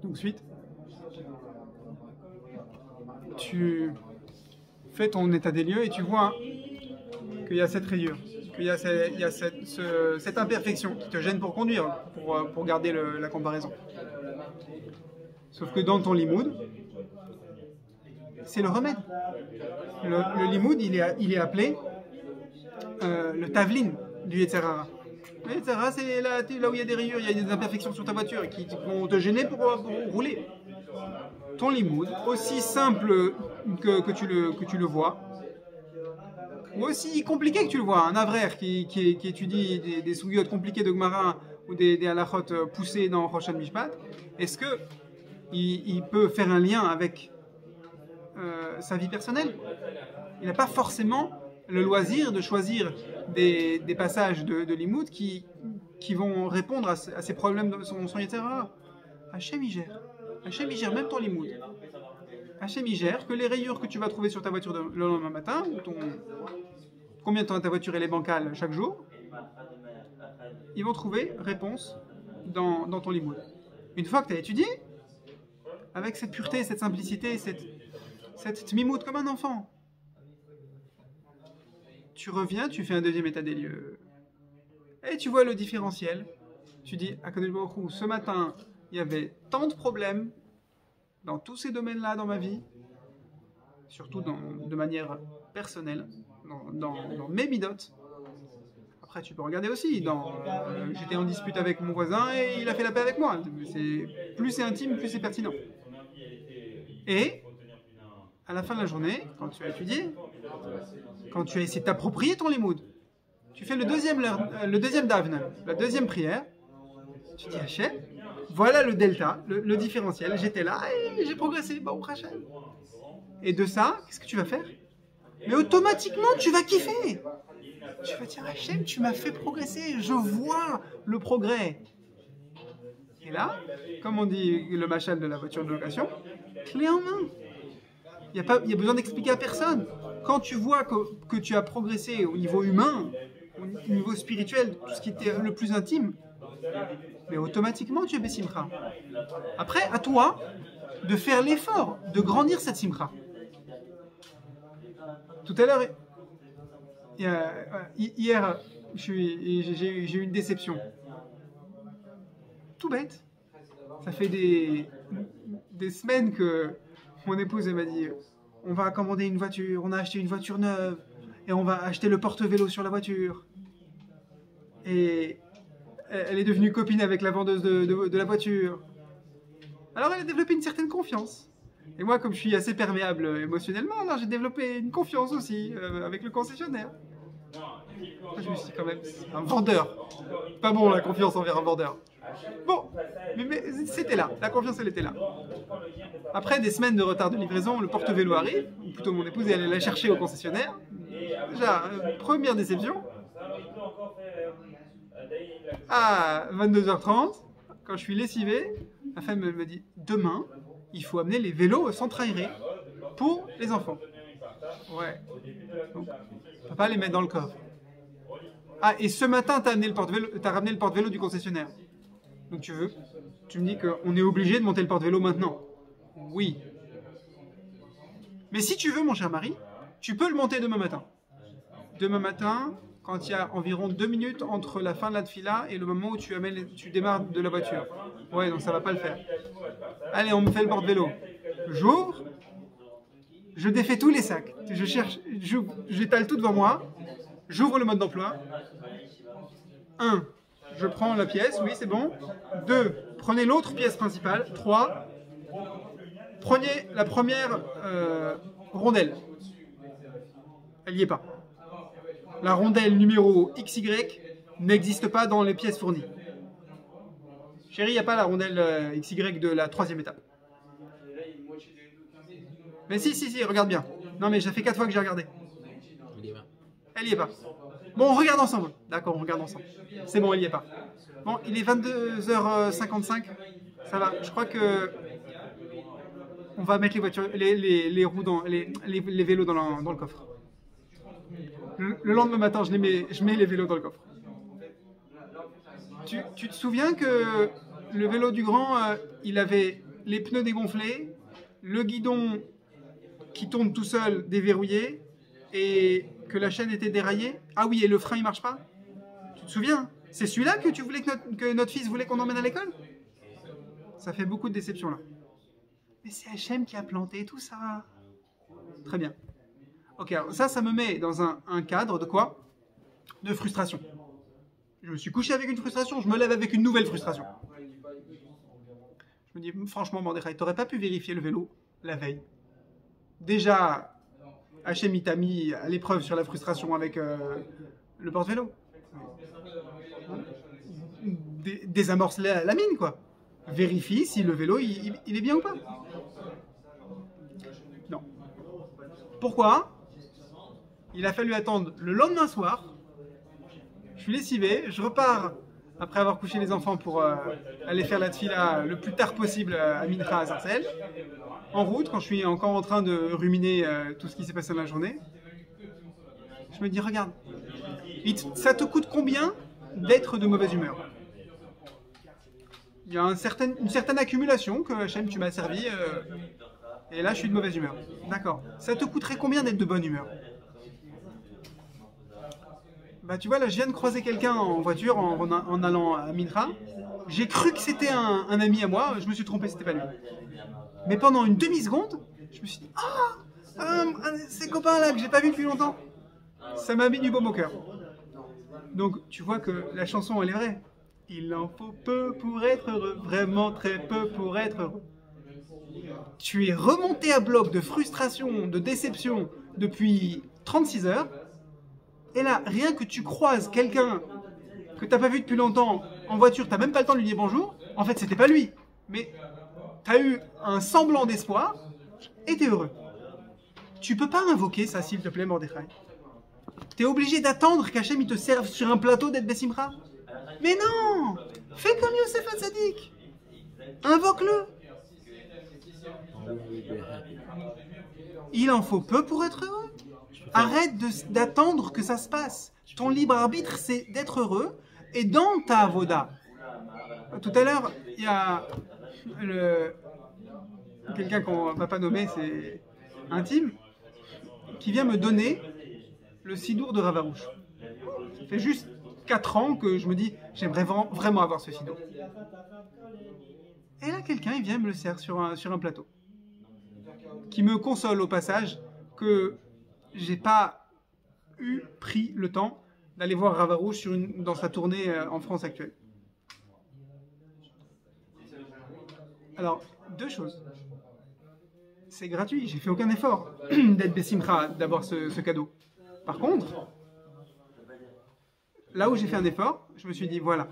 Donc ensuite, tu fais ton état des lieux et tu vois qu'il y a cette rayure, qu'il y a, cette imperfection qui te gêne pour conduire, pour garder la comparaison. Sauf que dans ton limoud, c'est le remède. Le limoud, il est appelé le tavlin du Yetzer Hara. Le Yetzer Hara, c'est là où il y a des rayures, il y a des imperfections sur ta voiture qui vont te gêner pour rouler. Ton limoud, aussi simple que tu le vois, ou aussi compliqué que tu le vois, un avraire qui étudie des sougiotes compliquées de Gemara ou des halachot poussées dans Rosh Mishpat, est-ce que il peut faire un lien avec sa vie personnelle? Il n'a pas forcément le loisir de choisir des passages de limoud qui vont répondre à ses problèmes de son Yetzer Hara. Hachem y gère. Hachem y gère même ton limoud. Hachem y gère que les rayures que tu vas trouver sur ta voiture le lendemain matin, ou combien de temps ta voiture elle est bancale chaque jour, ils vont trouver réponse dans ton limoud. Une fois que tu as étudié, avec cette pureté, cette simplicité, cette tmimout comme un enfant, tu reviens, tu fais un deuxième état des lieux, et tu vois le différentiel. Tu dis, Akadosh Baruch Hu, ce matin, il y avait tant de problèmes dans tous ces domaines-là dans ma vie, surtout de manière personnelle, dans mes midotes. Après, tu peux regarder aussi, j'étais en dispute avec mon voisin et il a fait la paix avec moi. Plus c'est intime, plus c'est pertinent. Et, à la fin de la journée, quand tu as étudié, quand tu as essayé de t'approprier ton limoud, tu fais le deuxième davna, la deuxième prière, tu dis Hachem, voilà le delta, le différentiel, j'étais là et j'ai progressé, Baruch Hashem. Et de ça, qu'est-ce que tu vas faire? Mais automatiquement, tu vas kiffer. Tu vas dire Hachem, tu m'as fait progresser, je vois le progrès. Et là, comme on dit le machal de la voiture de location, clé en main. Il n'y a besoin d'expliquer à personne. Quand tu vois que tu as progressé au niveau humain, au niveau spirituel, tout ce qui était le plus intime, mais automatiquement tu es Bessimcha. Après, à toi de faire l'effort de grandir cette Simcha. Tout à l'heure, hier, j'ai eu une déception. Tout bête. Ça fait des semaines que mon épouse m'a dit on va commander une voiture, on a acheté une voiture neuve et on va acheter le porte-vélo sur la voiture. Et elle est devenue copine avec la vendeuse de la voiture. Alors elle a développé une certaine confiance. Et moi, comme je suis assez perméable émotionnellement, alors j'ai développé une confiance aussi avec le concessionnaire. Je me suis dit quand même, un vendeur. Pas bon la confiance envers un vendeur. Bon, mais c'était là, la confiance elle était là. Après des semaines de retard de livraison, le porte-vélo arrive, ou plutôt mon épouse elle la chercher au concessionnaire. Déjà, première déception. À 22h30, quand je suis lessivé, ma femme me dit demain, il faut amener les vélos sans trahir pour les enfants. Ouais. Donc, on peut pas les mettre dans le coffre. Ah, et ce matin, t'as ramené le porte-vélo du concessionnaire. Donc tu me dis qu'on est obligé de monter le porte-vélo maintenant. Oui. Mais si tu veux, mon cher mari, tu peux le monter demain matin. Demain matin, quand il y a environ 2 minutes entre la fin de la tfila et le moment où tu démarres de la voiture. Ouais, donc ça va pas le faire. Allez, on me fait le porte-vélo. J'ouvre, je défais tous les sacs. J'étale tout devant moi. J'ouvre le mode d'emploi. 1. Je prends la pièce, oui, c'est bon. 2. Prenez l'autre pièce principale. 3. Prenez la première rondelle. Elle n'y est pas. La rondelle numéro XY n'existe pas dans les pièces fournies. Chérie, il n'y a pas la rondelle XY de la 3e étape. Mais si, regarde bien. Non, mais j'ai fait 4 fois que j'ai regardé. Elle n'y est pas. Bon, on regarde ensemble. D'accord, on regarde ensemble. C'est bon, elle n'y est pas. Bon, il est 22h55. Ça va. Je crois que on va mettre les voitures, les roues les vélos dans le coffre. Le lendemain matin, je mets les vélos dans le coffre. Tu te souviens que le vélo du grand, il avait les pneus dégonflés, le guidon qui tourne tout seul déverrouillé et que la chaîne était déraillée. Ah oui, et le frein il marche pas. Tu te souviens? C'est celui-là que tu voulais que notre fils voulait qu'on emmène à l'école? Ça fait beaucoup de déceptions là. Mais c'est Hachem qui a planté tout ça. Très bien. Ok, alors ça me met dans un cadre de quoi? De frustration. Je me suis couché avec une frustration, je me lève avec une nouvelle frustration. Je me dis, franchement, Mordechai, t'aurais pas pu vérifier le vélo la veille? Déjà, Hachem il t'a mis à l'épreuve sur la frustration avec le porte-vélo. Désamorce la mine, quoi. Vérifie si le vélo, il est bien ou pas. Non. Pourquoi? Il a fallu attendre le lendemain soir. Je suis lessivé, je repars après avoir couché les enfants pour aller faire la tfila le plus tard possible à Mincha à Sarcelles. En route, quand je suis encore en train de ruminer tout ce qui s'est passé dans la journée, je me dis, regarde, ça te coûte combien d'être de mauvaise humeur? Il y a une certaine accumulation que Hachem, tu m'as servi, et là je suis de mauvaise humeur. D'accord. Ça te coûterait combien d'être de bonne humeur? Bah tu vois, là je viens de croiser quelqu'un en voiture en allant à Mincha. J'ai cru que c'était un ami à moi, je me suis trompé, c'était pas lui. Mais pendant une demi-seconde, je me suis dit, ces copains-là que j'ai pas vu depuis longtemps, ça m'a mis du baume au cœur. Donc tu vois que la chanson elle est vraie. Il en faut peu pour être heureux, vraiment très peu pour être heureux. Tu es remonté à bloc de frustration, de déception depuis 36 heures. Et là, rien que tu croises quelqu'un que tu n'as pas vu depuis longtemps en voiture, tu n'as même pas le temps de lui dire bonjour. En fait, c'était pas lui. Mais tu as eu un semblant d'espoir et tu es heureux. Tu peux pas invoquer ça, s'il te plaît, Mordechai. Tu es obligé d'attendre qu'Hachem il te serve sur un plateau d'être Bessimcha. Mais non! Fais comme Yosef Hatzadik. Invoque-le. Il en faut peu pour être heureux. Arrête d'attendre que ça se passe. Ton libre arbitre, c'est d'être heureux et dans ta avoda. Tout à l'heure, il y a quelqu'un qu'on ne va pas nommer, c'est intime, qui vient me donner le sidour de Ravarouche. Ça fait juste 4 ans que je me dis, j'aimerais vraiment avoir ce sidour. Et là, quelqu'un, il vient me le sert sur un plateau. Qui me console au passage que j'ai pas pris le temps d'aller voir Ravarouche dans sa tournée en France actuelle. Alors, 2 choses. C'est gratuit, j'ai fait aucun effort d'être Bessimcha, d'avoir ce cadeau. Par contre, là où j'ai fait un effort, je me suis dit, voilà,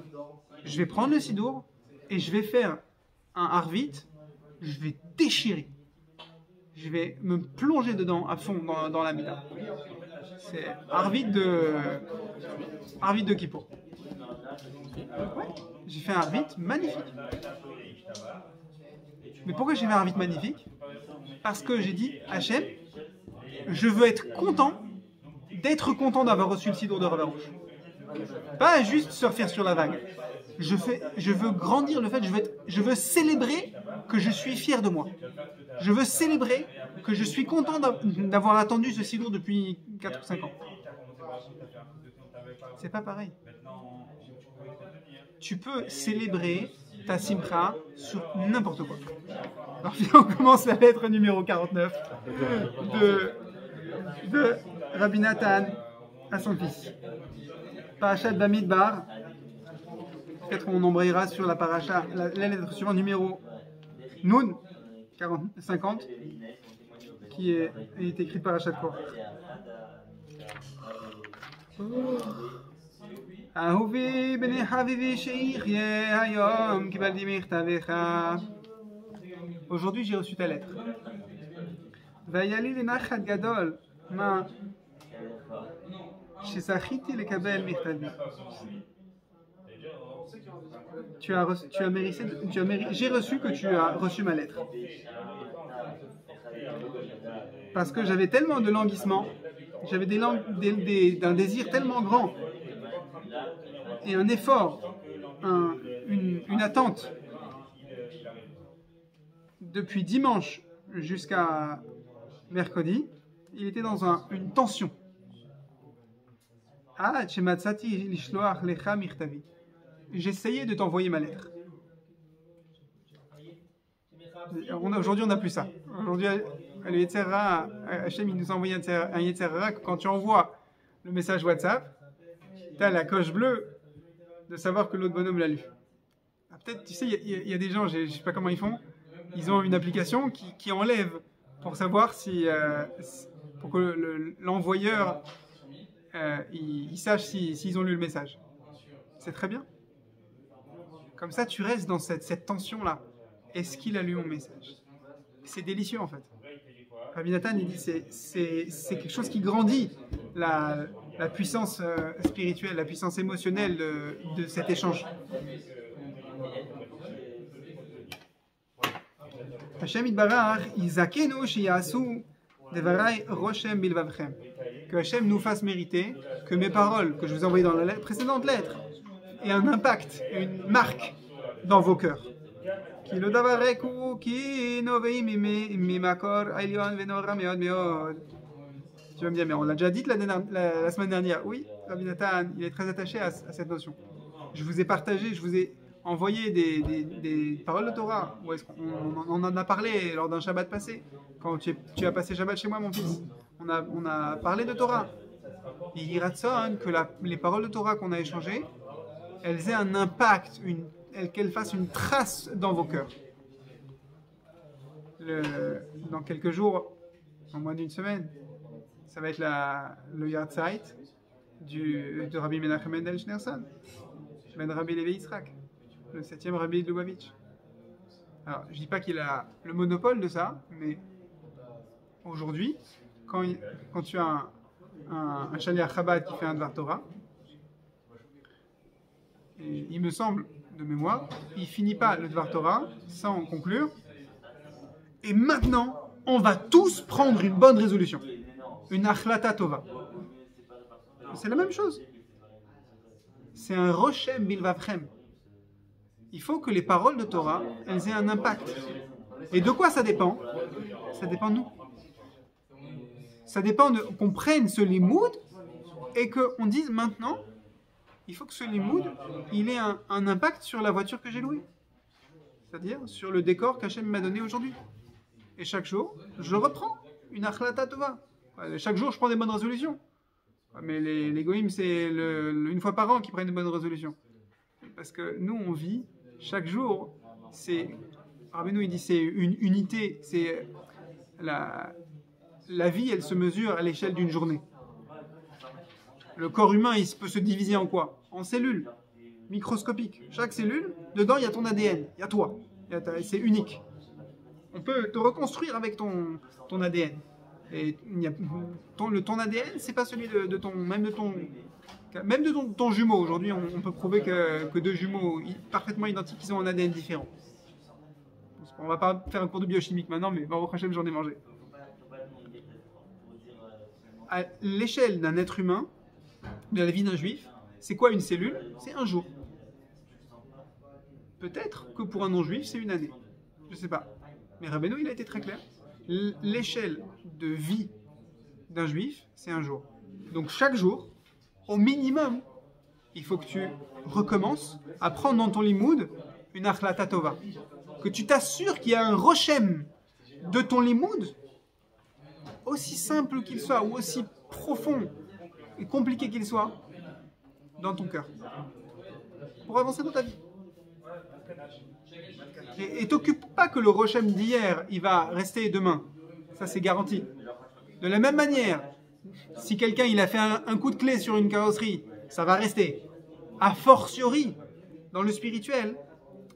je vais prendre le sidour et je vais faire un harvit, je vais déchirer. Je vais me plonger dedans à fond dans la mida. C'est harvit de Kippour. Ouais, j'ai fait un harvit magnifique. Mais pourquoi j'ai fait un harvit magnifique? Parce que j'ai dit, Hachem, je veux être content d'avoir reçu le sidour de Ravarouche. Pas juste surfer sur la vague. Je veux grandir le fait, je veux célébrer que je suis fier de moi. Je veux célébrer que je suis content d'avoir attendu ce sidour depuis 4 ou 5 ans. C'est pas pareil. Tu peux célébrer ta simcha sur n'importe quoi. Alors on commence la lettre numéro 49 de Rabbi Nathan à son fils. Parashat Bamidbar. Peut-être on embrayera sur la paracha, la lettre suivante numéro Nun 50, qui est écrite par Parashat Korach. אהובי בני חביבי שיחיה היום קיבלתי מכתבך. Aujourd'hui j'ai reçu ta lettre. והיה לי לנחת גדול מה שזכיתי לקבל מכתבי. J'ai reçu que tu as reçu ma lettre. Parce que j'avais tellement de languissement, j'avais d'un désir tellement grand et un effort, une attente depuis dimanche jusqu'à mercredi, il était dans une tension. Ah, j'essayais de t'envoyer ma lettre. Aujourd'hui, on n'a plus ça. Aujourd'hui, le Yetzer Hara, Hachem, il nous a envoyé un Yetzer Hara que quand tu envoies le message WhatsApp, tu as la coche bleue de savoir que l'autre bonhomme l'a lu. Ah, peut-être, tu sais, il y a des gens, je ne sais pas comment ils font, ils ont une application qui enlève pour savoir pour que l'envoyeur il sache s'ils ont lu le message. C'est très bien. Comme ça, tu restes dans cette tension-là. Est-ce qu'il a lu mon message? C'est délicieux en fait. Rabbi Nathan, il dit c'est quelque chose qui grandit la puissance spirituelle, la puissance émotionnelle de cet échange. Hashem Yitbarach, Izakenu shiyasu devarai roshem bilvavchem. Que Hashem nous fasse mériter que mes paroles que je vous ai envoyées dans la précédente lettre aient un impact, une marque dans vos cœurs. Tu vas me dire, mais on l'a déjà dit la semaine dernière. Oui, Rabbi Nathan, il est très attaché à cette notion. Je vous ai partagé, je vous ai envoyé des paroles de Torah. Où est-ce on en a parlé lors d'un Shabbat passé. Quand tu as passé Shabbat chez moi, mon fils, on a parlé de Torah. Et il ratson que les paroles de Torah qu'on a échangées, elles aient un impact, qu'elles fassent une trace dans vos cœurs. Dans quelques jours, en moins d'une semaine, ça va être le Yahrzeit de Rabbi Menachem Mendel Schneerson, Ben Rabbi Levi Yitzhak, le 7e Rabbi de Lubavitch. Alors, je ne dis pas qu'il a le monopole de ça, mais aujourd'hui, quand tu as un Shaliach Chabad qui fait un Dvar Torah, et il me semble, de mémoire, il finit pas le Dvar Torah sans conclure. Et maintenant, on va tous prendre une bonne résolution, une Achlata Tova. C'est la même chose. C'est un Roshem Bilvavchem. Il faut que les paroles de Torah, elles aient un impact. Et de quoi ça dépend? Ça dépend de nous. Ça dépend qu'on prenne ce limoud et qu'on dise maintenant, il faut que ce limoud, il ait un impact sur la voiture que j'ai louée. C'est-à-dire sur le décor qu'Hachem m'a donné aujourd'hui. Et chaque jour, je reprends une Achlata Tova. Chaque jour, je prends des bonnes résolutions. Mais les goïms, c'est une fois par an qu'ils prennent des bonnes résolutions. Parce que nous, on vit chaque jour. Rabbeinu, il dit c'est une unité. C'est la vie, elle se mesure à l'échelle d'une journée. Le corps humain, il peut se diviser en quoi? En cellules microscopiques. Chaque cellule, dedans, il y a ton ADN, il y a toi. C'est unique. On peut te reconstruire avec ton ADN. Et ton ADN, c'est pas celui de ton jumeau. Aujourd'hui, on peut prouver que deux jumeaux parfaitement identiques, ils ont un ADN différent. On va pas faire un cours de biochimique maintenant, mais au prochain, j'en ai mangé. À l'échelle d'un être humain, de la vie d'un juif, c'est quoi une cellule? C'est un jour. Peut-être que pour un non-juif, c'est une année. Je sais pas. Mais Rabbeinu, il a été très clair. L'échelle de vie d'un juif, c'est un jour. Donc chaque jour, au minimum, il faut que tu recommences à prendre dans ton limoud une Achlata Tova. Que tu t'assures qu'il y a un roshem de ton limoud, aussi simple qu'il soit, ou aussi profond et compliqué qu'il soit, dans ton cœur. Pour avancer dans ta vie. Et t'occupe pas que le roshem d'hier, il va rester demain. Ça, c'est garanti. De la même manière, si quelqu'un il a fait un coup de clé sur une carrosserie, ça va rester. A fortiori, dans le spirituel,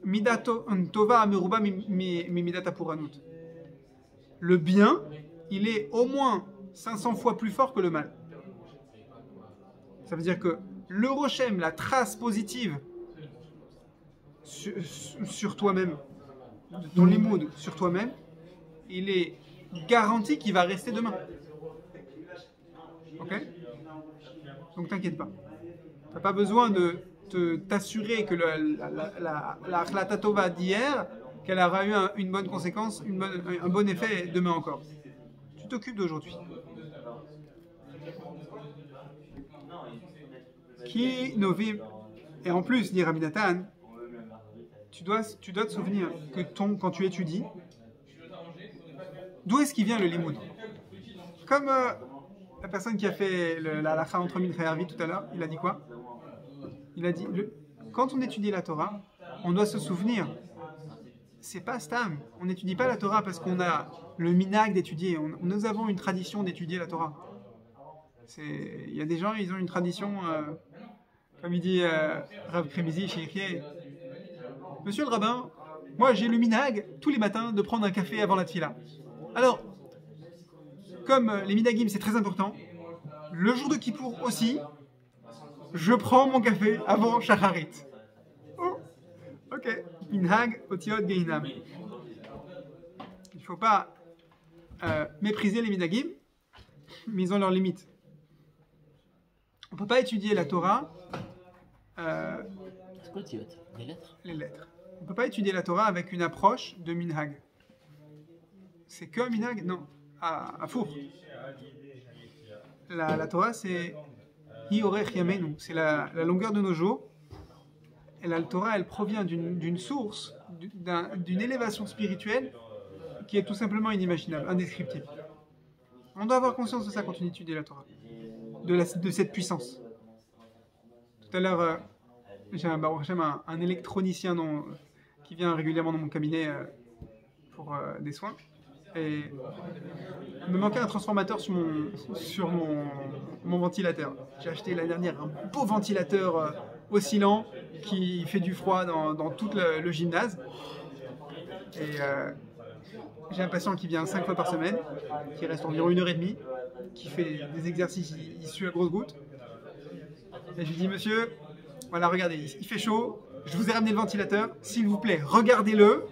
midato tova meruba midata puranut. Le bien, il est au moins 500 fois plus fort que le mal. Ça veut dire que le roshem, la trace positive sur toi-même, ton limoud sur toi-même, il est garanti qu'il va rester demain. Ok? Donc t'inquiète pas. Tu n'as pas besoin de t'assurer que la Achlata Tova d'hier, qu'elle aura eu une bonne conséquence, un bon effet demain encore. Tu t'occupes d'aujourd'hui. Qui novim. Et en plus, dit Rabbi Nathan, tu dois te souvenir que quand tu étudies, d'où est-ce qu'il vient le limoud? Comme la personne qui a fait la halakha entre Mincha et Arvit tout à l'heure, il a dit quoi? Il a dit, quand on étudie la Torah, on doit se souvenir, c'est pas stam, on n'étudie pas la Torah parce qu'on a le minag d'étudier, nous avons une tradition d'étudier la Torah. Il y a des gens, ils ont une tradition, comme il dit Rav Kremizi chez Ichie, Monsieur le rabbin, moi j'ai le minag tous les matins de prendre un café avant la tfila. Alors, comme les minagim c'est très important, le jour de Kippour aussi, je prends mon café avant Shacharit. Oh, ok. Minhag otiot geinam. Il ne faut pas mépriser les minagim, mais ils ont leurs limites. On ne peut pas étudier la Torah. C'est quoi otiot? Les lettres? Les lettres. On ne peut pas étudier la Torah avec une approche de minhag. C'est que minhag? Non. À four. La Torah, c'est Hiorech Yamenu, c'est la longueur de nos jours. Et la Torah, elle provient d'une source, d'une élévation spirituelle qui est tout simplement inimaginable, indescriptible. On doit avoir conscience de ça quand on étudie la Torah, de cette puissance. Tout à l'heure, j'ai un électronicien qui vient régulièrement dans mon cabinet pour des soins. Et il me manquait un transformateur sur mon ventilateur. J'ai acheté l'année dernière un beau ventilateur oscillant qui fait du froid dans tout le gymnase. Et j'ai un patient qui vient 5 fois par semaine, qui reste environ 1h30, qui fait des exercices, il sue à grosses gouttes. Et je lui dis, monsieur, voilà, regardez, il fait chaud, je vous ai ramené le ventilateur, s'il vous plaît, regardez-le.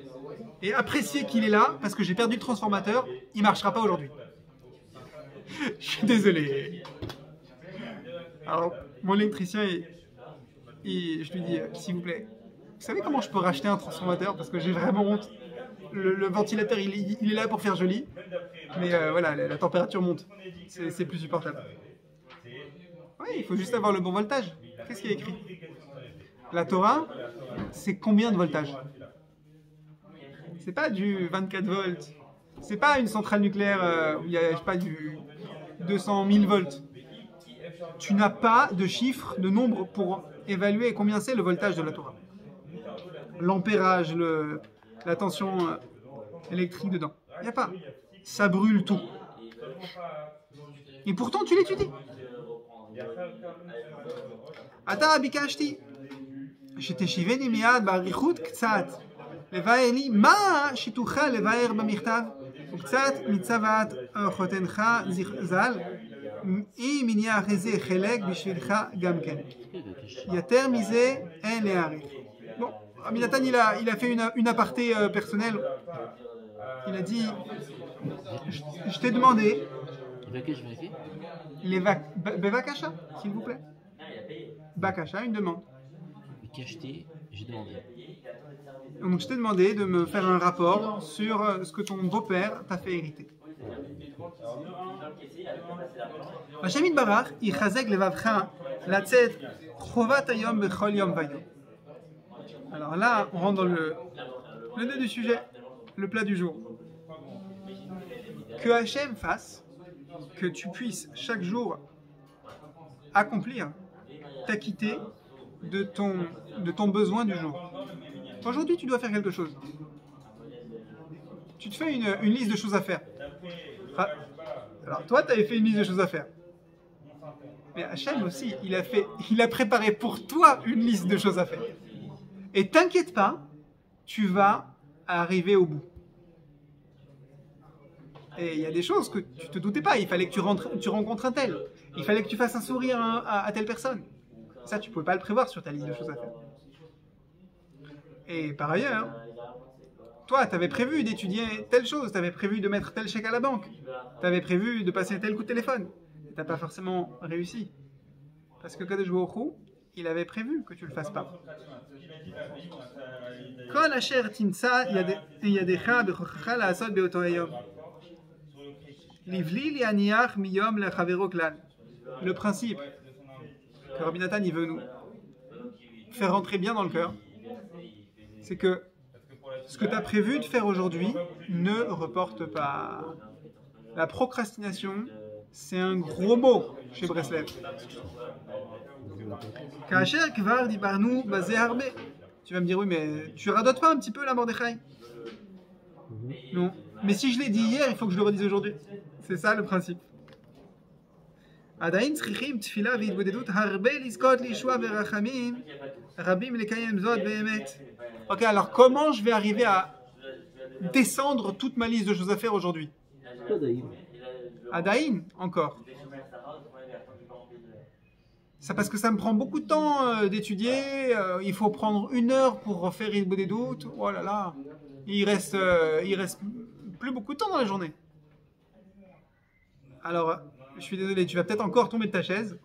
Et appréciez qu'il est là, parce que j'ai perdu le transformateur, il ne marchera pas aujourd'hui. Je suis désolé. Alors, mon électricien, je lui dis, s'il vous plaît, vous savez comment je peux racheter un transformateur? Parce que j'ai vraiment honte. Le ventilateur, il est là pour faire joli, mais voilà, la température monte. C'est plus supportable. Oui, il faut juste avoir le bon voltage. Qu'est-ce qu'il y a écrit? La Torah, c'est combien de voltage? C'est pas du 24 volts. C'est pas une centrale nucléaire où il y a, je sais pas, du 200 000 volts. Tu n'as pas de chiffre, de nombre pour évaluer combien c'est le voltage de la Torah. L'ampérage, la tension électrique dedans. Il n'y a pas. Ça brûle tout. Et pourtant, tu l'étudies. Ata bikashti. שתשיבני מיד באריכות קצת לבאר לי מה שתוכל לבאר במכתב וקצת מצוות חותנך ז"ל אם מניח איזה חלק בשבילך גם כן יותר מזה אין להאריך. Bon, Rabbi Nathan il a fait une aparté personnelle. Il a dit je t'ai demandé les Bevakasha, s'il vous plaît. Bakasha, une demande. J'ai demandé. Donc je t'ai demandé de me faire un rapport sur ce que ton beau-père t'a fait hériter. Hashem Yitbarach, yichazek levavcha latzet chovat hayom bechol yom vayom. Alors là, on rentre dans le nœud du sujet, le plat du jour. Que Hashem fasse que tu puisses chaque jour accomplir, t'acquitter de ton besoin du jour. Aujourd'hui, tu dois faire quelque chose. Tu te fais une liste de choses à faire. Alors, toi, tu avais fait une liste de choses à faire. Mais Hachem aussi, il a préparé pour toi une liste de choses à faire. Et t'inquiète pas, tu vas arriver au bout. Et il y a des choses que tu te doutais pas. Il fallait que tu rencontres un tel. Il fallait que tu fasses un sourire à telle personne. Ça, tu ne pouvais pas le prévoir sur ta liste de choses à faire. Et par ailleurs, toi, tu avais prévu d'étudier telle chose, tu avais prévu de mettre tel chèque à la banque, tu avais prévu de passer tel coup de téléphone. Et tu n'as pas forcément réussi. Parce que Kadosh Baruch Hu, qu'il avait prévu que tu le fasses pas. Kol asher timtsa yadecha bechochacha la'asot beoto hayom. Livli li'aniach miyom lechavero klal. Le principe que Rabbi Nathan il veut nous faire rentrer bien dans le cœur, c'est que ce que tu as prévu de faire aujourd'hui ne reporte pas. La procrastination, c'est un gros mot chez Breslev. Kacher kvar dibarnu bazeh harbe. Tu vas me dire, oui, mais tu radotes pas un petit peu la Mordechai? Non. Mais si je l'ai dit hier, il faut que je le redise aujourd'hui. C'est ça le principe. עדיין צריכים תפילה והתבודדות הרבה לזכות לישועה ורחמים רבים לקיים זאת באמת. Ok, alors comment je vais arriver à descendre toute ma liste de choses à faire aujourd'hui? Adaïn, encore. C'est parce que ça me prend beaucoup de temps d'étudier. Il faut prendre 1 heure pour refaire Hitbodedut. Oh là là, il reste plus beaucoup de temps dans la journée. Alors, je suis désolé, tu vas peut-être encore tomber de ta chaise.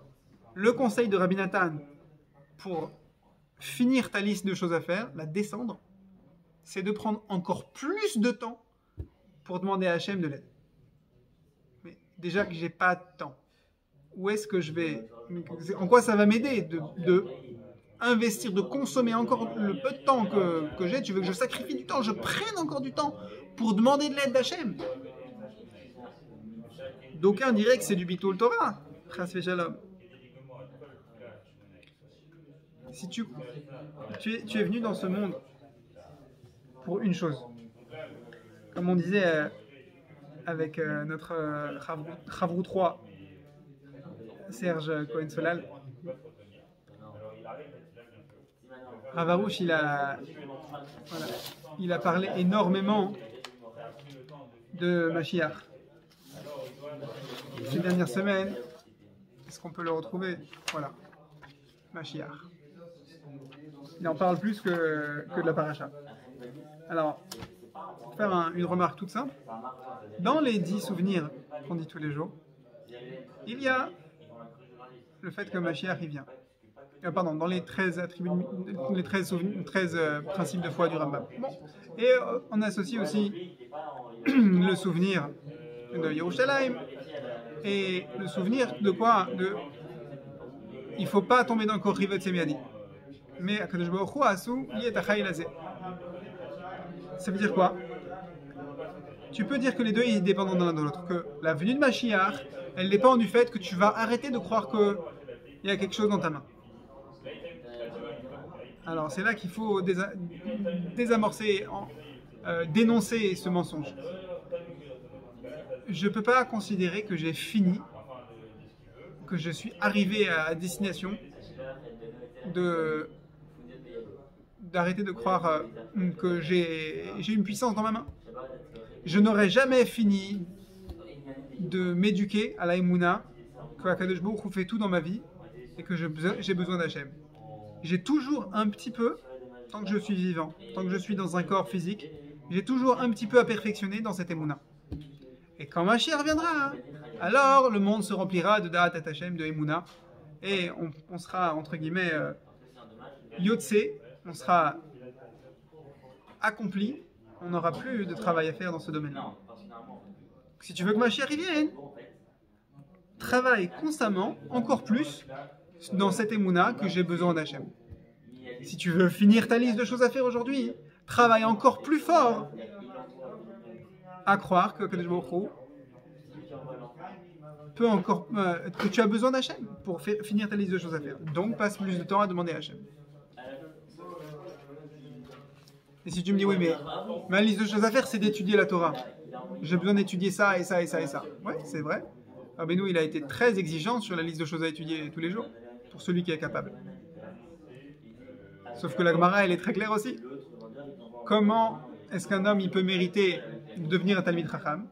Le conseil de Rabbi Nathan pour finir ta liste de choses à faire, la descendre, c'est de prendre encore plus de temps pour demander à Hachem de l'aide. Mais déjà que j'ai pas de temps, où est-ce que je vais, en quoi ça va m'aider de investir, de consommer encore le peu de temps que j'ai? Tu veux que je sacrifie du temps, je prenne encore du temps pour demander de l'aide d'Hachem? D'aucuns diraient que c'est du Bitul Torah, Chas v'Shalom. Si tu es venu dans ce monde pour une chose, comme on disait avec notre Chavrou 3, Serge Cohen-Solal, Ravarouche, il a parlé énormément de Mashiach. Ces dernières semaines, est-ce qu'on peut le retrouver? Voilà, Mashiach. Il en parle plus que de la paracha. Alors, pour faire une remarque toute simple, dans les 10 souvenirs qu'on dit tous les jours, il y a le fait que Mashiach il vient. Pardon, dans les 13 attributs, les 13 principes de foi du Rambam. Bon. Et on associe aussi le souvenir de Yerushalayim et le souvenir de quoi? Il ne faut pas tomber dans le Korrivet Semiadi. Mais Akadosh Baruch Hu asu li et achai lazeh. Ça veut dire quoi? Tu peux dire que les deux ils dépendent l'un de l'autre, que la venue de Mashiach, elle dépend du fait que tu vas arrêter de croire qu'il y a quelque chose dans ta main. Alors c'est là qu'il faut désamorcer, dénoncer ce mensonge. Je ne peux pas considérer que j'ai fini, que je suis arrivé à destination d'arrêter de croire que j'ai une puissance dans ma main. Je n'aurais jamais fini de m'éduquer à la Emouna, que Akadosh Baruch Hu fait tout dans ma vie et que j'ai besoin d'Hachem. J'ai toujours un petit peu, tant que je suis vivant, tant que je suis dans un corps physique, j'ai toujours un petit peu à perfectionner dans cette Emouna. Et quand Mashiach reviendra, alors le monde se remplira de Da'at et Hachem, de Emouna, et on sera, entre guillemets, Yotse, on sera accompli, on n'aura plus de travail à faire dans ce domaine-là. Si tu veux que Mashiach revienne, travaille constamment, encore plus, dans cette Emouna que j'ai besoin d'Hachem. Si tu veux finir ta liste de choses à faire aujourd'hui, travaille encore plus fort à croire que Kadosh Baruch Hu peut encore, que tu as besoin d'Hachem pour finir ta liste de choses à faire. Donc passe plus de temps à demander à Hachem. Et si tu me dis oui, mais ma liste de choses à faire c'est d'étudier la Torah. J'ai besoin d'étudier ça et ça et ça et ça. Ouais, c'est vrai. Rabbeinu il a été très exigeant sur la liste de choses à étudier tous les jours pour celui qui est capable. Sauf que la Gemara elle est très claire aussi. Comment est-ce qu'un homme il peut mériter de devenir un Talmid Chacham?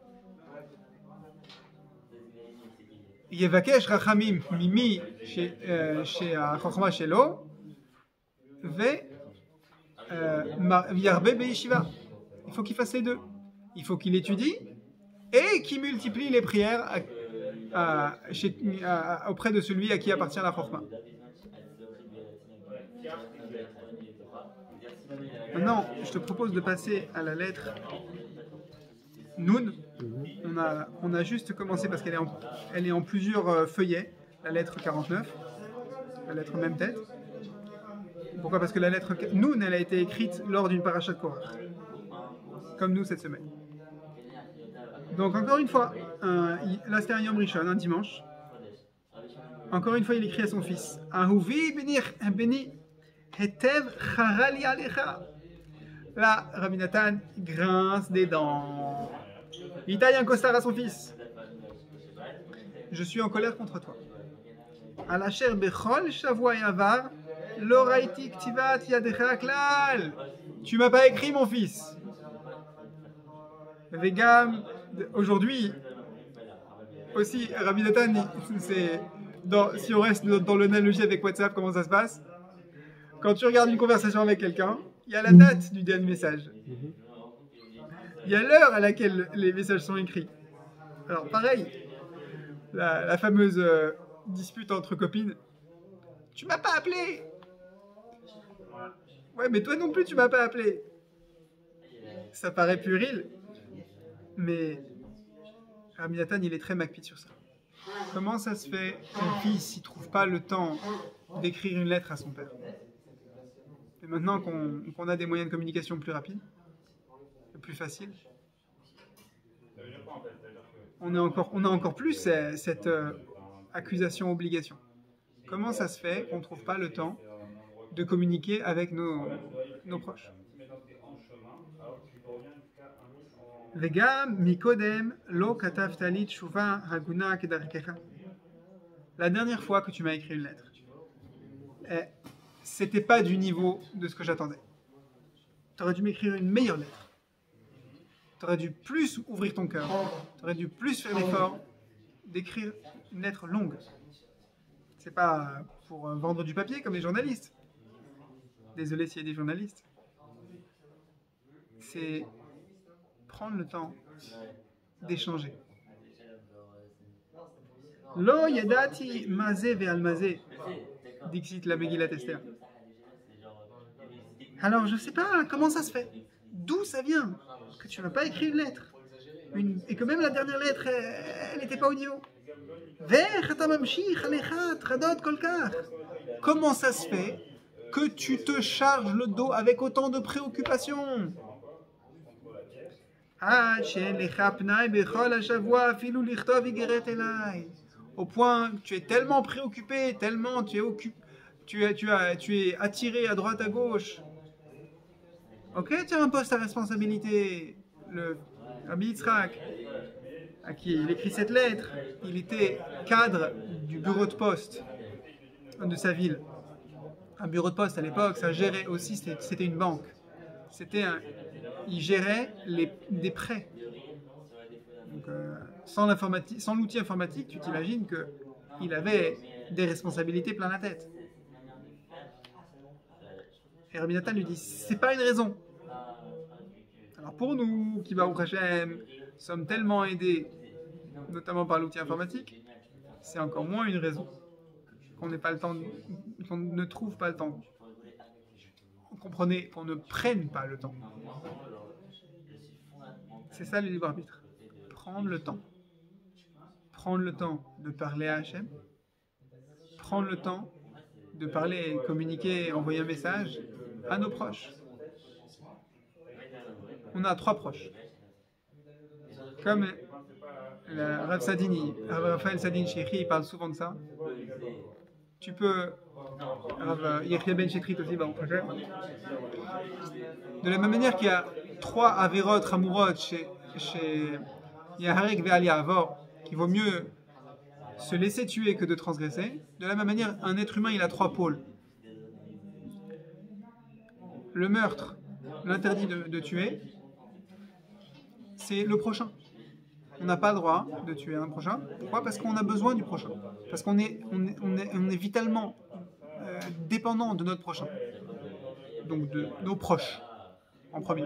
Yevakesh Rachamim mimi chez Chachma shelo ve yarbe be'yeshiva. Il faut qu'il fasse les deux. Il faut qu'il étudie et qu'il multiplie les prières auprès de celui à qui appartient la Chachma. Maintenant, je te propose de passer à la lettre Nun. On a juste commencé parce elle est en plusieurs feuillets, la lettre 49, la lettre même tête. Pourquoi? Parce que la lettre Nun, elle a été écrite lors d'une paracha de Korach, comme nous cette semaine. Donc encore une fois, là c'était un Yom Rishon, un dimanche. Encore une fois, il écrit à son fils, Ahuvi beni hetev charali alecha. Là, Rabbi Nathan grince des dents. Il taille un costard à son fils. Je suis en colère contre toi. Alacher bechol shavua yavar lo raiti ktivat yadecha klal. Tu m'as pas écrit, mon fils. Vegam, aujourd'hui, aussi, Rabbi Nathan, si on reste dans l'analogie avec WhatsApp, comment ça se passe? Quand tu regardes une conversation avec quelqu'un, il y a la date du dernier message. Il y a l'heure à laquelle les messages sont écrits. Alors pareil, la fameuse dispute entre copines. Tu m'as pas appelé. Ouais, mais toi non plus tu m'as pas appelé. Ça paraît puéril, mais Rabbi Nathan, il est très macpite sur ça. Comment ça se fait qu'un fils ne trouve pas le temps d'écrire une lettre à son père? Et maintenant qu'on a des moyens de communication plus rapides, plus faciles, on a encore plus cette accusation-obligation. Comment ça se fait qu'on ne trouve pas le temps de communiquer avec nos proches? Vegam mikodem lo kataftali tshuva haguna kedarkecha. La dernière fois que tu m'as écrit une lettre, c'était pas du niveau de ce que j'attendais. Tu aurais dû m'écrire une meilleure lettre. Tu aurais dû plus ouvrir ton cœur. Tu aurais dû plus faire l'effort d'écrire une lettre longue. C'est pas pour vendre du papier comme les journalistes. Désolé s'il y a des journalistes. C'est prendre le temps d'échanger. Lo yadati mazé ve'al mazé, dixit la Megillat Esther. Alors je sais pas comment ça se fait. D'où ça vient que tu n'as pas écrit une lettre et que même la dernière lettre, elle n'était pas au niveau. Comment ça se fait que tu te charges le dos avec autant de préoccupations? Au point que tu es tellement préoccupé, tellement tu es attiré à droite à gauche. Ok, tu as un poste à responsabilité. Le Rabbi Yitzhak, à qui il écrit cette lettre, il était cadre du bureau de poste de sa ville. Un bureau de poste à l'époque, ça gérait aussi, c'était une banque. Il gérait des prêts. Donc, sans l'outil informatique, tu t'imagines qu'il avait des responsabilités plein la tête. Et Rabbi Nathan lui dit, c'est pas une raison. Alors pour nous, qui Baruch Hashem, sommes tellement aidés, notamment par l'outil informatique, c'est encore moins une raison qu'on n'ait pas le temps, qu'on ne trouve pas le temps. Vous comprenez, qu'on ne prenne pas le temps. C'est ça le libre arbitre. Prendre le temps. Prendre le temps de parler à Hachem. Prendre le temps de parler, communiquer, envoyer un message à nos proches. On a 3 proches. Comme Rav Sadini, Raphaël Sadin Shekhi, il parle souvent de ça. Tu peux, Rav Yechia Ben Shetrit aussi, Baruch Hashem. De la même manière qu'il y a 3 Averot Hamurot chez Yaharek Ve'al Ya'avor, qu'il vaut mieux se laisser tuer que de transgresser. De la même manière, un être humain, il a 3 pôles. Le meurtre, l'interdit de tuer, c'est le prochain. On n'a pas le droit de tuer un prochain. Pourquoi? Parce qu'on a besoin du prochain. Parce qu'on est vitalement dépendant de notre prochain. Donc de nos proches, en premier.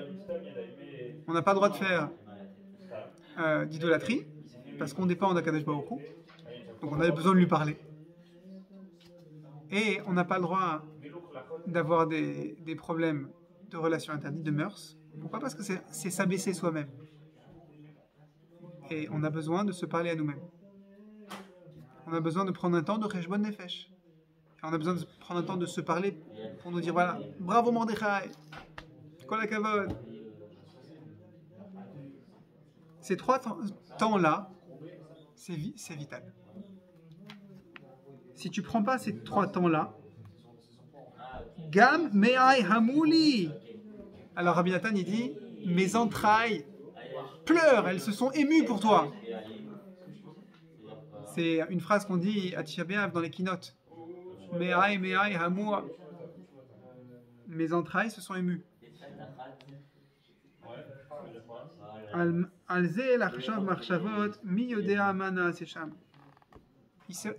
On n'a pas le droit de faire d'idolâtrie, parce qu'on dépend d'Akadosh Baruch Hu. Donc on a besoin de lui parler. Et on n'a pas le droit d'avoir des problèmes de relations interdites, de mœurs. Pourquoi? Parce que c'est s'abaisser soi-même. Et on a besoin de se parler à nous-mêmes. On a besoin de prendre un temps de Cheshbon Nefesh. Et on a besoin de prendre un temps de se parler pour nous dire, voilà, bravo Mordechai, Kol HaKavod. Ces 3 temps-là, c'est vital. Si tu ne prends pas ces 3 temps-là, Gam Me'ai Hamouli. Alors Rabbi Nathan, il dit, mes entrailles pleurent, elles se sont émues pour toi. C'est une phrase qu'on dit à Tisha B'Av dans les keynotes. Me'ai Hamour. Mes entrailles se sont émues.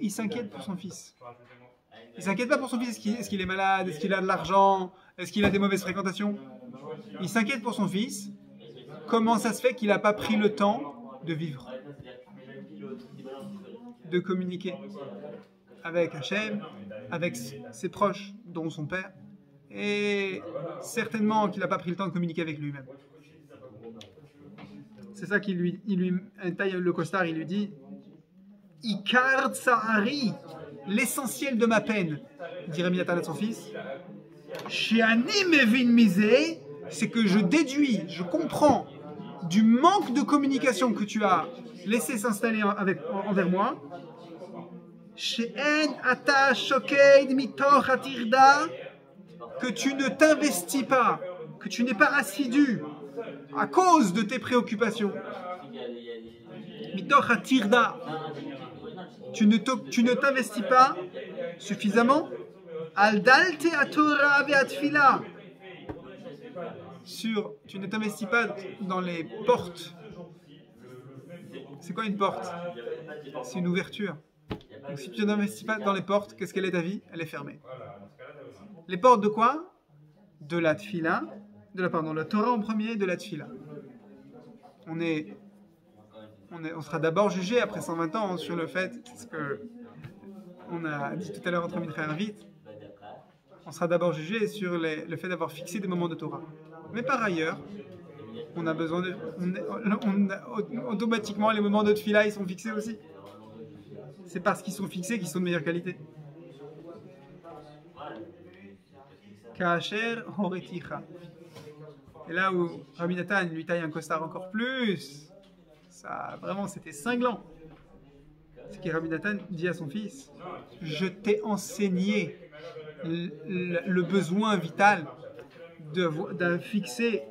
Il s'inquiète pour son fils. Il s'inquiète pas pour son fils. Est-ce qu'il est malade? Est-ce qu'il a de l'argent? Est-ce qu'il a des mauvaises fréquentations? Il s'inquiète pour son fils. Comment ça se fait qu'il n'a pas pris le temps de vivre, de communiquer avec Hachem, avec ses proches, dont son père, et certainement qu'il n'a pas pris le temps de communiquer avec lui-même. C'est ça qu'il lui taille le costard, il lui dit Ikar Tsahari, l'essentiel de ma peine, dit Rabbi Nathan à son fils, Shiani Mevin Mizé, c'est que je déduis, je comprends du manque de communication que tu as laissé s'installer envers moi. She'en ata shokeid mitoch atirda, que tu ne t'investis pas, que tu n'es pas assidu à cause de tes préoccupations. Mitoch atirda, tu ne t'investis pas suffisamment. Al dalte atora ve'atfila, tu ne t'investis pas dans les portes. C'est quoi une porte? C'est une ouverture. Donc si tu ne t'investis pas dans les portes, qu'est-ce qu'elle est ta vie? Elle est fermée. Les portes de quoi? De la tfila, la Torah en premier, de la tfila. On sera d'abord jugé après 120 ans sur le fait, ce que on a dit tout à l'heure entre Mincha et Arvit, on sera d'abord jugé sur le fait d'avoir fixé des moments de Torah. Mais par ailleurs, on a besoin de... automatiquement, les moments de tfila, ils sont fixés aussi. C'est parce qu'ils sont fixés qu'ils sont de meilleure qualité. Ka'asher horeticha. Et là où Rabbi Nathan lui taille un costard encore plus, ça, vraiment, c'était cinglant. C'est que Rabbi Nathan dit à son fils, je t'ai enseigné le besoin vital de fixer,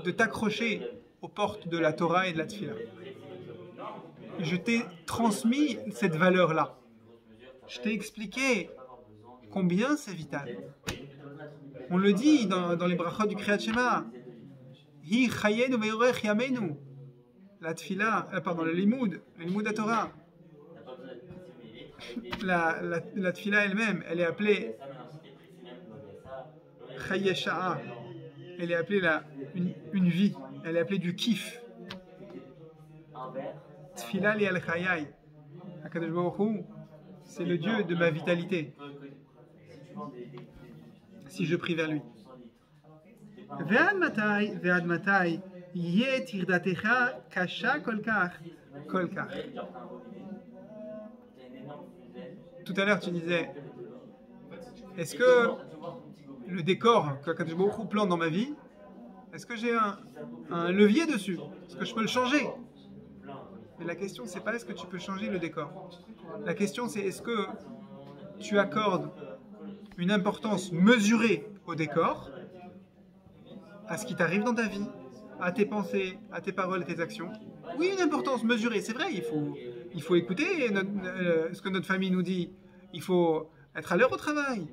de t'accrocher aux portes de la Torah et de la Tfila. Je t'ai transmis cette valeur-là. Je t'ai expliqué combien c'est vital. On le dit dans les brachot du Kriyat Shema. Hi chayenu ve'yorech yamenu. La Tfila, le limoud à Torah. La Tfila elle-même, elle est appelée Chaye Sha'a. Elle est appelée une vie. Elle est appelée du kiff. Tfila li al chayai. HaKadosh Baruch Hu, c'est le Dieu de ma vitalité. Si je prie vers lui. Ve'ad matai yeh tirdatecha kasha kolkach. Tout à l'heure, tu disais, est-ce que le décor que HaKadosh Baruch Hu plante dans ma vie, est-ce que j'ai un levier dessus? Est-ce que je peux le changer? Mais la question, c'est pas est-ce que tu peux changer le décor. La question, c'est est-ce que tu accordes une importance mesurée au décor, à ce qui t'arrive dans ta vie, à tes pensées, à tes paroles et tes actions. Oui, une importance mesurée, c'est vrai, il faut écouter ce que notre famille nous dit, il faut être à l'heure au travail.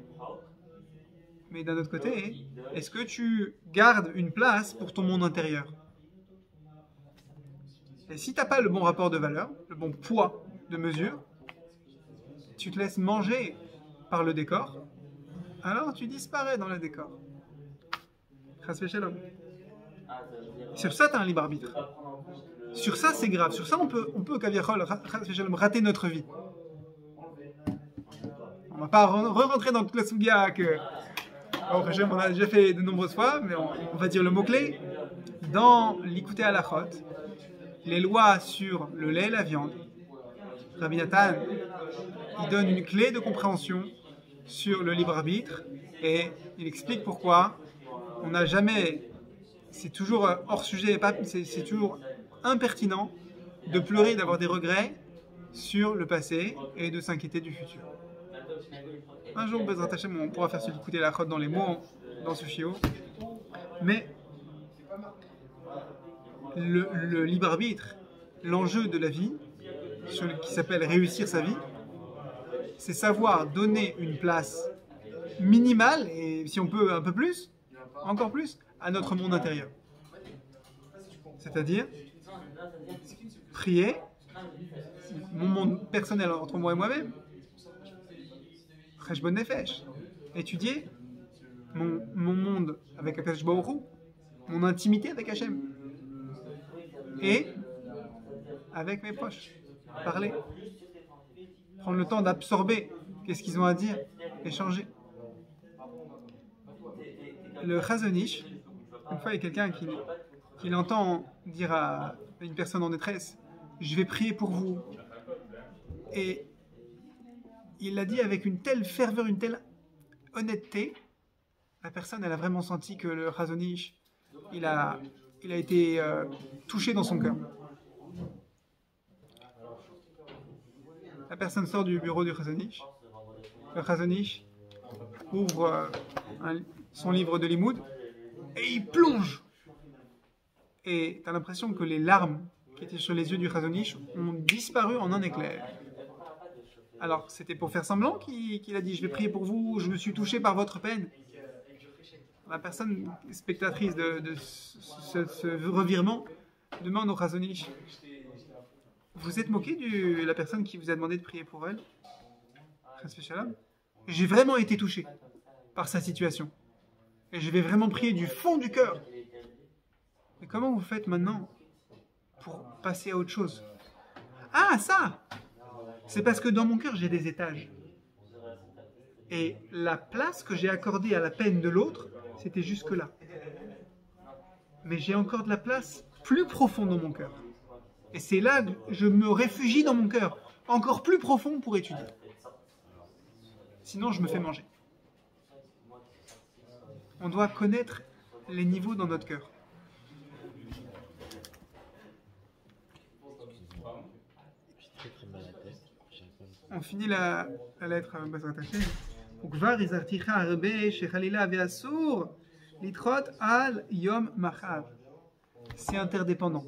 Mais d'un autre côté, est-ce que tu gardes une place pour ton monde intérieur? Et si tu n'as pas le bon rapport de valeur, le bon poids de mesure, tu te laisses manger par le décor, alors tu disparais dans le décor. Sur ça, tu as un libre arbitre. Sur ça, c'est grave. Sur ça, on peut rater notre vie. On ne va pas re-rentrer dans toute la souga que Bon, on a déjà fait de nombreuses fois, mais on va dire le mot-clé. Dans l'Ikouté Halachot, les lois sur le lait et la viande, Rabbi Nathan, il donne une clé de compréhension sur le libre arbitre et il explique pourquoi on n'a jamais, c'est toujours hors sujet, c'est toujours impertinent de pleurer, d'avoir des regrets sur le passé et de s'inquiéter du futur. Un jour, Bezrat Hashem, on pourra faire se l'écouter la chôte dans les mots, dans ce chiot. Mais le libre arbitre, l'enjeu de la vie, qui s'appelle réussir sa vie, c'est savoir donner une place minimale, et si on peut un peu plus, encore plus, à notre monde intérieur. C'est-à-dire prier, mon monde personnel entre moi et moi-même, Cheshbon Nefesh, étudier mon monde avec Akadosh Baruch Hu, mon intimité avec Hachem, et avec mes proches, parler, prendre le temps d'absorber qu'est-ce qu'ils ont à dire, échanger. Le Chazon Ish, une fois il y a quelqu'un qui l'entend dire à une personne en détresse, je vais prier pour vous, et il l'a dit avec une telle ferveur, une telle honnêteté, la personne elle a vraiment senti que le Chazon Ish, il a été touché dans son cœur. La personne sort du bureau du Chazon Ish. Le Chazon Ish ouvre son livre de Limoud et il plonge. Et tu as l'impression que les larmes qui étaient sur les yeux du Chazon Ish ont disparu en un éclair. Alors c'était pour faire semblant qu'il a dit je vais prier pour vous, je me suis touché par votre peine. La personne spectatrice de ce revirement demande au Chazon Ish, vous êtes moqué de la personne qui vous a demandé de prier pour elle? J'ai vraiment été touché par sa situation. Et je vais vraiment prier du fond du cœur. Mais comment vous faites maintenant pour passer à autre chose? Ah, ça! C'est parce que dans mon cœur, j'ai des étages. Et la place que j'ai accordée à la peine de l'autre, c'était jusque-là. Mais j'ai encore de la place plus profonde dans mon cœur. Et c'est là que je me réfugie dans mon cœur, encore plus profond pour étudier. Sinon, je me fais manger. On doit connaître les niveaux dans notre cœur. On finit la lettre Bezrat Hashem. וכבר הזהרתיך הרבה שחלילה ואסור לדחות על יום מחר. C'est interdépendant.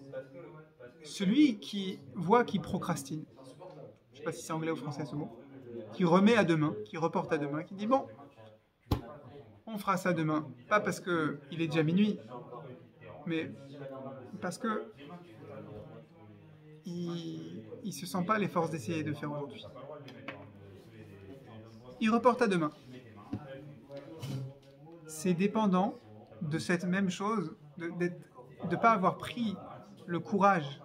Celui qui voit qui procrastine, je ne sais pas si c'est anglais ou français ce mot, qui remet à demain, qui reporte à demain, qui dit bon, on fera ça demain, pas parce qu'il est déjà minuit, mais parce que il ne se sent pas les forces d'essayer de faire aujourd'hui. Il reporte à demain. C'est dépendant de cette même chose, de ne pas avoir pris le courage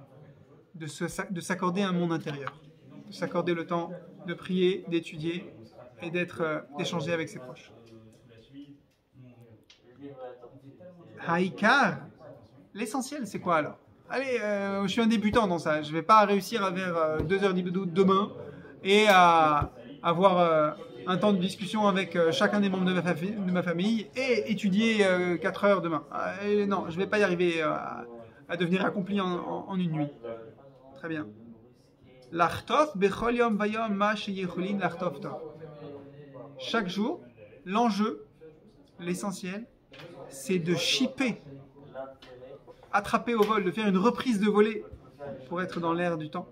de s'accorder un monde intérieur, de s'accorder le temps de prier, d'étudier et d'échanger avec ses proches. Haïkar, l'essentiel c'est quoi alors? Allez, je suis un débutant dans ça, je ne vais pas réussir à vers 2h demain et à avoir un temps de discussion avec chacun des membres de ma famille et étudier 4 heures demain. Non, je ne vais pas y arriver à devenir accompli en une nuit. Très bien. Chaque jour, l'enjeu, l'essentiel, c'est de chipper, attraper au vol, de faire une reprise de volée pour être dans l'air du temps.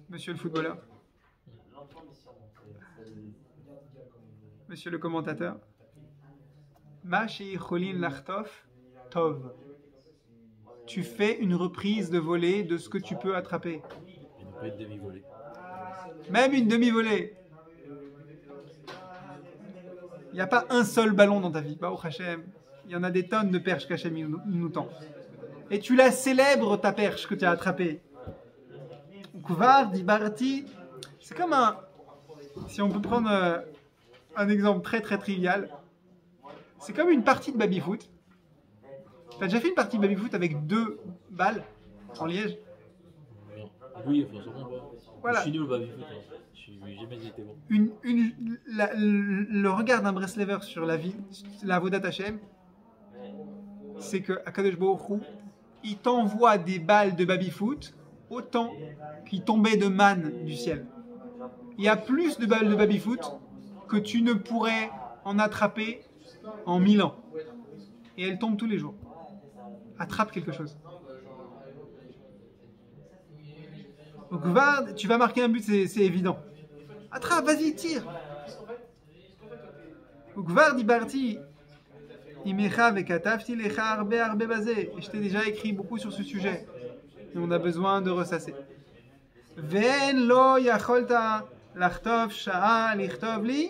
Monsieur le footballeur. Monsieur le commentateur. Tov. Tu fais une reprise de volée de ce que tu peux attraper. Une demi-volée. Même une demi-volée. Il n'y a pas un seul ballon dans ta vie. Baruch Hashem. Il y en a des tonnes de perches qu'Hachem nous tend. Et tu la célèbres, ta perche que tu as attrapée. Kvar, Dibarti. C'est comme un... Si on peut prendre un exemple très très trivial. C'est comme une partie de baby-foot. T'as déjà fait une partie de baby-foot avec 2 balles en liège? Oui, forcément pas. Voilà. Je suis nul au baby-foot. Je n'ai jamais été bon. Le regard d'un Breslever sur la Avodat Hashem, c'est que Akadosh Baruch Hu, il t'envoie des balles de baby-foot autant qu'il tombait de manne du ciel. Il y a plus de balles de baby-foot que tu ne pourrais en attraper en 1000 ans. Et elles tombent tous les jours. Attrape quelque chose. Donc, tu vas marquer un but, c'est évident. Attrape, vas-y, tire. Ukvar dibarti imecha vekatafti lecha arbe arbe bazé. Et je t'ai déjà écrit beaucoup sur ce sujet. Et on a besoin de ressasser. Ven lo yacholta lachtov sha'a lichtov li.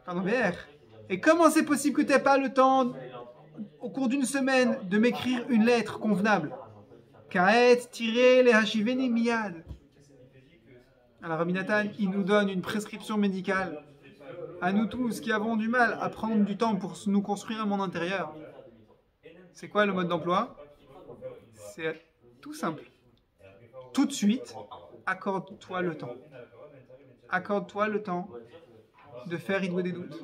Pardon, ver. Et comment c'est possible que tu n'aies pas le temps, au cours d'une semaine, de m'écrire une lettre convenable? Kaet tiré les hashiveni miyad. Alors Rabbi Nathan, il nous donne une prescription médicale à nous tous qui avons du mal à prendre du temps pour nous construire un monde intérieur. C'est quoi le mode d'emploi? C'est tout simple. Tout de suite, accorde-toi le temps. Accorde-toi le temps de faire Idoué des doutes,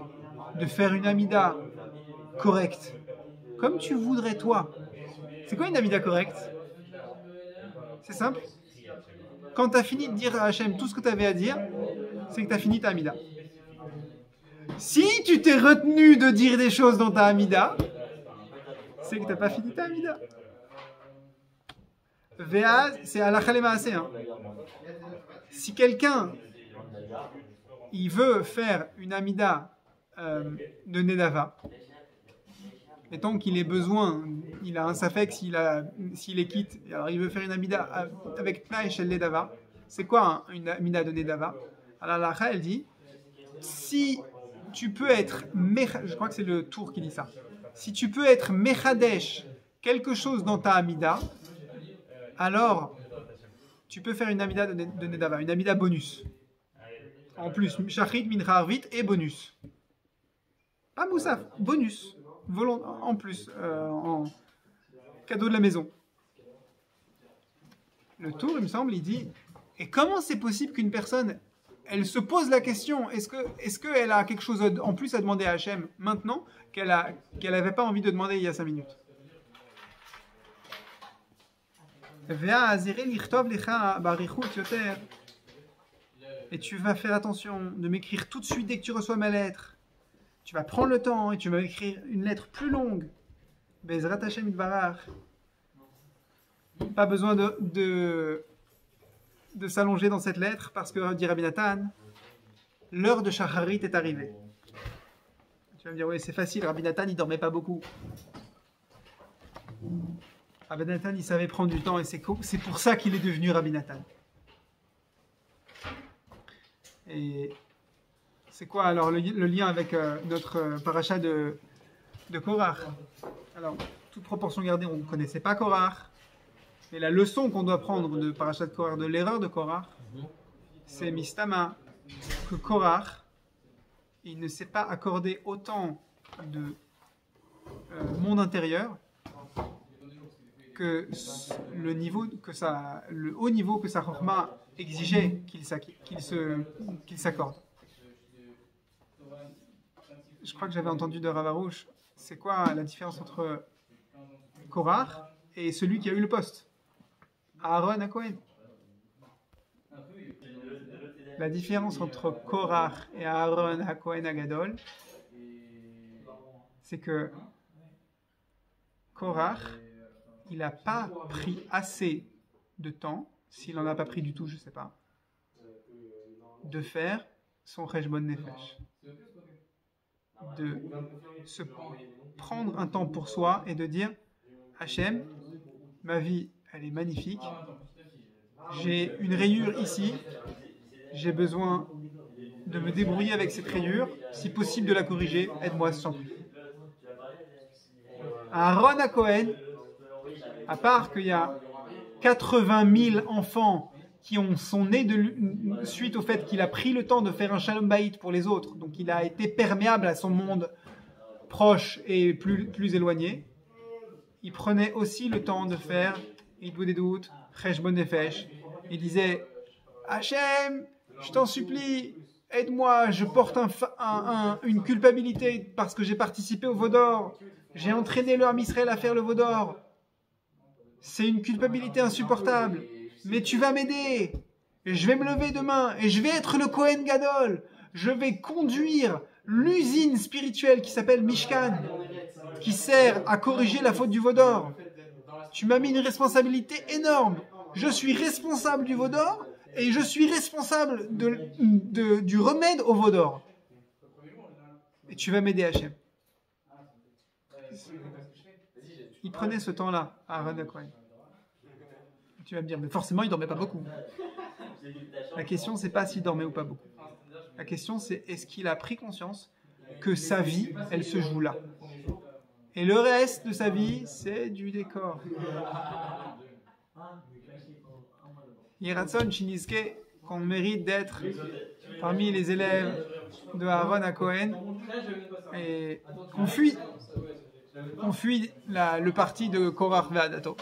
de faire une amida correcte, comme tu voudrais toi. C'est quoi une amida correcte? C'est simple. Quand tu as fini de dire à Hachem tout ce que tu avais à dire, c'est que tu as fini ta amida. Si tu t'es retenu de dire des choses dans ta amida, c'est que tu n'as pas fini ta amida. Veaz, c'est halakha lemaaseh. Si quelqu'un il veut faire une amida de Nedava, mettons qu'il ait besoin, il a un safek s'il est quitte, alors il veut faire une amida avec Tnaï Shel Nedava. C'est quoi une amida de Nedava? Alors la halakha, elle dit, si tu peux être, je crois que c'est le tour qui dit ça, si tu peux être mechadesh quelque chose dans ta amida, alors tu peux faire une amida de Nedava, une amida bonus. En plus, Shachrit, Mincha Arvit et bonus. Pas Moussaf, bonus. En plus, en cadeau de la maison. Le tour, il me semble, il dit, et comment c'est possible qu'une personne, elle se pose la question, est-ce qu'elle a quelque chose en plus à demander à Hachem maintenant qu'elle n'avait pas envie de demander il y a 5 minutes? Et tu vas faire attention de m'écrire tout de suite dès que tu reçois ma lettre. Tu vas prendre le temps et tu vas m'écrire une lettre plus longue. Bezrat Hashem Itbarach. Pas besoin de s'allonger dans cette lettre parce que, dit Rabbi Nathan, l'heure de Shacharit est arrivée. Tu vas me dire, oui, c'est facile, Rabbi Nathan, il dormait pas beaucoup. Rabbi Nathan, il savait prendre du temps et c'est pour ça qu'il est devenu Rabbi Nathan. Et c'est quoi alors le lien avec notre paracha de Korach? Alors, toute proportion gardée, on ne connaissait pas Korach, mais la leçon qu'on doit prendre de paracha de Korach, de l'erreur de Korach, c'est Mistama, que Korach, il ne s'est pas accordé autant de monde intérieur que le haut niveau que sa chorma exigeait qu'il s'accorde. Je crois que j'avais entendu de Rav Arush, c'est quoi la différence entre Korach et celui qui a eu le poste, Aaron à Cohen? La différence entre Korach et Aaron à Cohen à Gadol, c'est que Korach, il n'a pas pris assez de temps, s'il n'en a pas pris du tout, je ne sais pas, de faire son Cheshbon Nefesh. De se prendre un temps pour soi et de dire Hachem, ma vie, elle est magnifique. J'ai une rayure ici. J'ai besoin de me débrouiller avec cette rayure. Si possible de la corriger, aide-moi sans plus. Aaron à Cohen, à part qu'il y a 80 000 enfants qui sont nés suite au fait qu'il a pris le temps de faire un shalom bayit pour les autres, donc il a été perméable à son monde proches et plus éloignés, il prenait aussi le temps de faire Idbou des doutes, Cheshbon Nefesh. Il disait Hachem, je t'en supplie, aide-moi, je porte une culpabilité parce que j'ai participé au Vaudor. J'ai entraîné le Ham Israël à faire le Vaudor. C'est une culpabilité insupportable. Mais tu vas m'aider. Et je vais me lever demain et je vais être le Kohen Gadol. Je vais conduire l'usine spirituelle qui s'appelle Mishkan, qui sert à corriger la faute du Vaudor. Tu m'as mis une responsabilité énorme. Je suis responsable du Vaudor et je suis responsable du remède au Vaudor. Et tu vas m'aider, Hachem. Il prenait ce temps-là à Aaron Cohen. Tu vas me dire, mais forcément, il dormait pas beaucoup. La question, c'est pas s'il dormait ou pas beaucoup. La question, c'est est-ce qu'il a pris conscience que sa vie, elle se joue là. Et le reste de sa vie, c'est du décor. Yeratson Chiniske, qu'on mérite d'être parmi les élèves de Aaron à Cohen, et on fuit le parti de Korach Ve'adato.